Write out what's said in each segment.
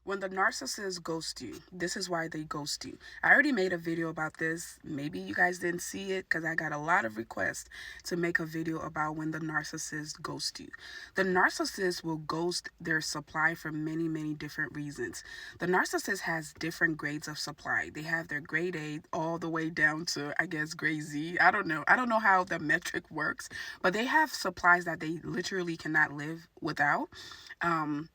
When the narcissist ghosts you, this is why they ghost you. I already made a video about this. Maybe you guys didn't see it because I got a lot of requests to make a video about when the narcissist ghosts you. The narcissist will ghost their supply for many, many different reasons. The narcissist has different grades of supply. They have their grade A all the way down to, I guess, grade Z. I don't know. I don't know how the metric works, but they have supplies that they literally cannot live without. Um,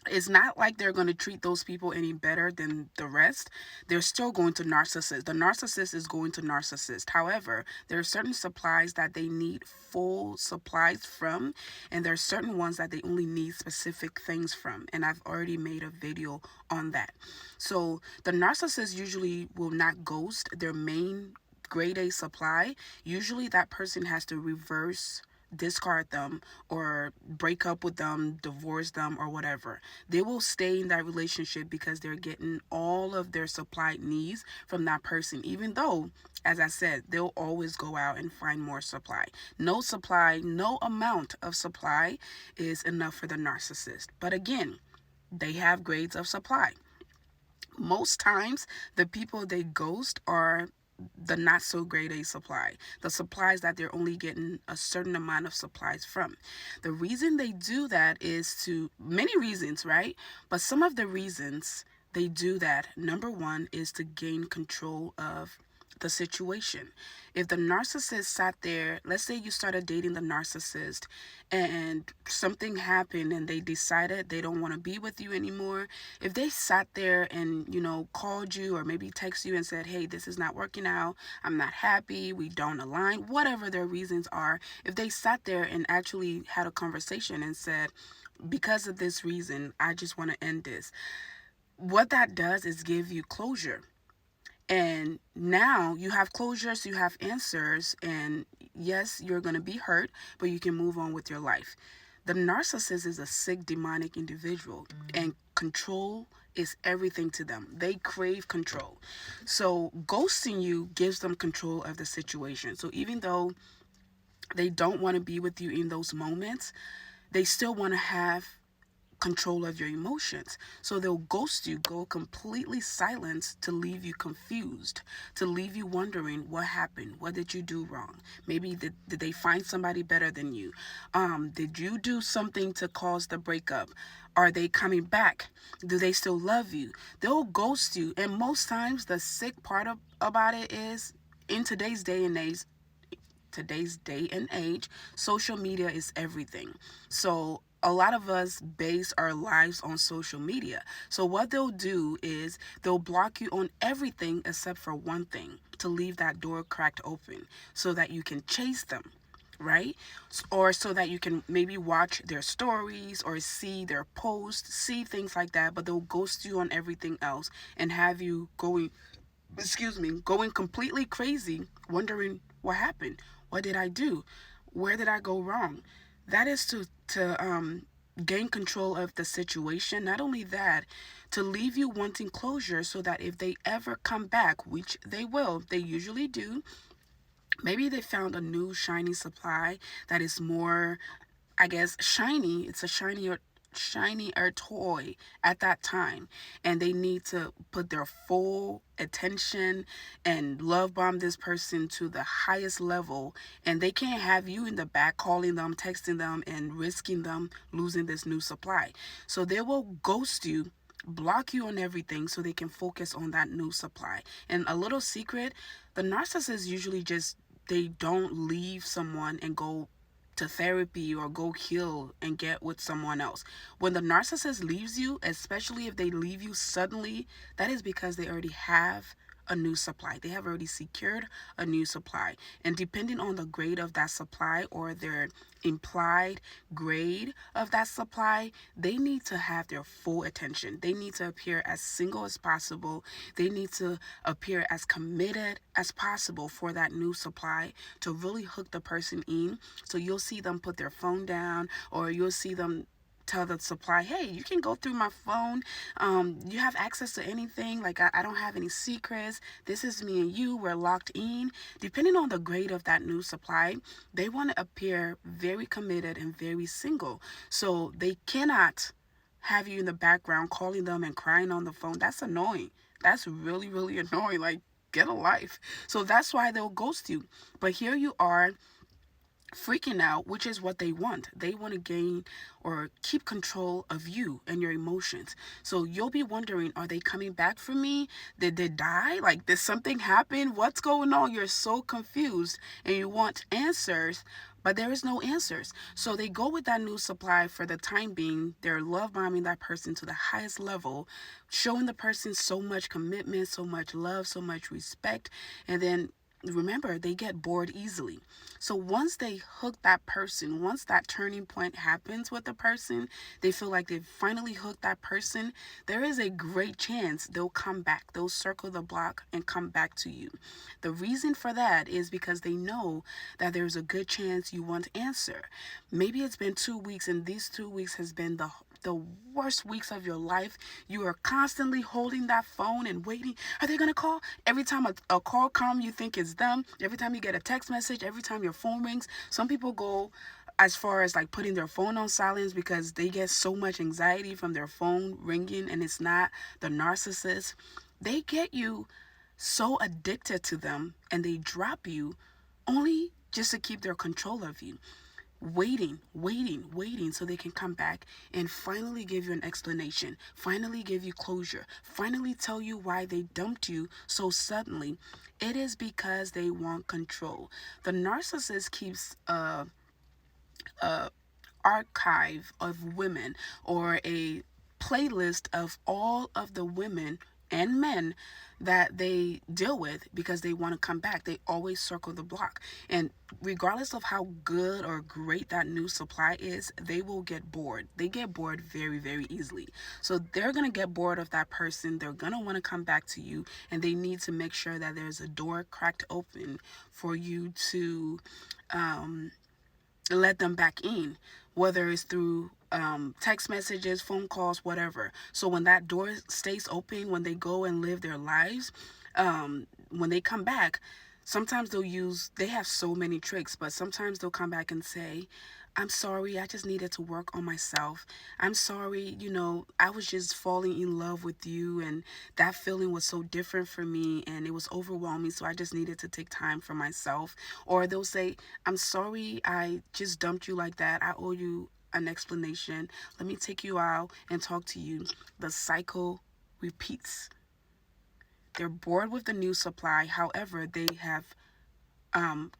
it's not like they're going to treat those people any better than the rest. They're still going to narcissist. The narcissist is going to narcissist. However, there are certain supplies that they need full supplies from, and there are certain ones that they only need specific things from. And I've already made a video on that. So the narcissist usually will not ghost their main grade A supply. Usually that person has to reverse discard them or break up with them, divorce them, or whatever. They will stay in that relationship because they're getting all of their supplied needs from that person, even though, as I said, they'll always go out and find more supply. No supply, no amount of supply is enough for the narcissist. But again, they have grades of supply. Most times, the people they ghost are the not so great A supply, the supplies that they're only getting a certain amount of supplies from. The reason they do that is to many reasons, right? But some of the reasons they do that, number one, is to gain control of the situation. If the narcissist sat there, let's say you started dating the narcissist and something happened and they decided they don't want to be with you anymore. If they sat there and, called you or maybe text you and said, hey, this is not working out, I'm not happy, we don't align, whatever their reasons are, if they sat there and actually had a conversation and said, because of this reason, I just want to end this, what that does is give you closure. And now you have closures, you have answers, and yes, you're going to be hurt, but you can move on with your life. The narcissist is a sick, demonic individual, and control is everything to them. They crave control. So ghosting you gives them control of the situation. So even though they don't want to be with you in those moments, they still want to have control of your emotions. So they'll ghost you, go completely silent to leave you confused, to leave you wondering what happened, what did you do wrong? Maybe did they find somebody better than you? Did you do something to cause the breakup? Are they coming back? Do they still love you? They'll ghost you. And most times the sick part about it is in today's day and age, social media is everything. So a lot of us base our lives on social media. So what they'll do is they'll block you on everything except for one thing, to leave that door cracked open so that you can chase them, right? Or so that you can maybe watch their stories or see their posts, see things like that, but they'll ghost you on everything else and have you going completely crazy, wondering what happened, what did I do, where did I go wrong. That is to gain control of the situation. Not only that, to leave you wanting closure so that if they ever come back, which they will, they usually do, maybe they found a new shiny supply that is more, I guess, shiny. It's a shinier toy at that time, and they need to put their full attention and love bomb this person to the highest level, and they can't have you in the back calling them, texting them, and risking them losing this new supply. So they will ghost you, block you on everything so they can focus on that new supply. And a little secret, the narcissists usually just, they don't leave someone and go to therapy or go heal and get with someone else. When the narcissist leaves you, especially if they leave you suddenly, that is because they already have a new supply. They have already secured a new supply. And depending on the grade of that supply or their implied grade of that supply, they need to have their full attention. They need to appear as single as possible. They need to appear as committed as possible for that new supply to really hook the person in. So you'll see them put their phone down, or you'll see them tell the supply, hey, you can go through my phone. You have access to anything. Like, I don't have any secrets. This is me and you. We're locked in. Depending on the grade of that new supply, they want to appear very committed and very single. So they cannot have you in the background calling them and crying on the phone. That's annoying. That's really, really annoying. Like, get a life. So that's why they'll ghost you. But here you are freaking out, which is what they want. They want to gain or keep control of you and your emotions. So you'll be wondering, are they coming back for me? Did they die? Like, did something happen? What's going on? You're so confused and you want answers, but there is no answers. So they go with that new supply for the time being. They're love bombing that person to the highest level, showing the person so much commitment, so much love, so much respect, and then remember, they get bored easily. So once they hook that person, once that turning point happens with the person, they feel like they've finally hooked that person, there is a great chance they'll come back. They'll circle the block and come back to you. The reason for that is because they know that there's a good chance you won't answer. Maybe it's been 2 weeks and these 2 weeks has been the worst weeks of your life. You are constantly holding that phone and waiting. Are they going to call? Every time a call comes, you think it's them. Every time you get a text message, every time your phone rings. Some people go as far as like putting their phone on silence because they get so much anxiety from their phone ringing, and it's not the narcissist. They get you so addicted to them and they drop you only just to keep their control of you, waiting so they can come back and finally give you an explanation, finally give you closure, finally tell you why they dumped you so suddenly. It is because they want control. The narcissist keeps a archive of women, or a playlist of all of the women and men that they deal with because they want to come back. They always circle the block. And regardless of how good or great that new supply is, they will get bored. They get bored very, very easily. So they're going to get bored of that person. They're going to want to come back to you, and they need to make sure that there's a door cracked open for you to let them back in, whether it's through text messages, phone calls, whatever. So when that door stays open, when they go and live their lives, when they come back, sometimes they have so many tricks, but sometimes they'll come back and say, I'm sorry, I just needed to work on myself. I'm sorry, I was just falling in love with you, and that feeling was so different for me and it was overwhelming, so I just needed to take time for myself. Or they'll say, I'm sorry I just dumped you like that. I owe you an explanation. Let me take you out and talk to you. The cycle repeats. They're bored with the new supply. However, they have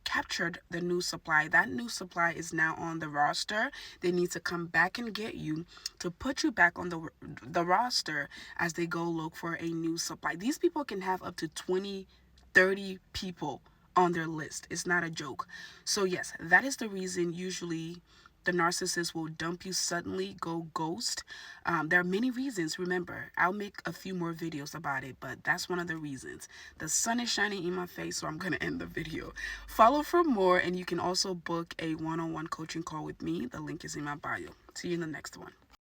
captured the new supply. That new supply is now on the roster. They need to come back and get you to put you back on the roster as they go look for a new supply. These people can have up to 20, 30 people on their list. It's not a joke. So yes, that is the reason usually the narcissist will dump you suddenly, go ghost. There are many reasons. Remember, I'll make a few more videos about it, but that's one of the reasons. The sun is shining in my face, so I'm going to end the video. Follow for more, and you can also book a one-on-one coaching call with me. The link is in my bio. See you in the next one.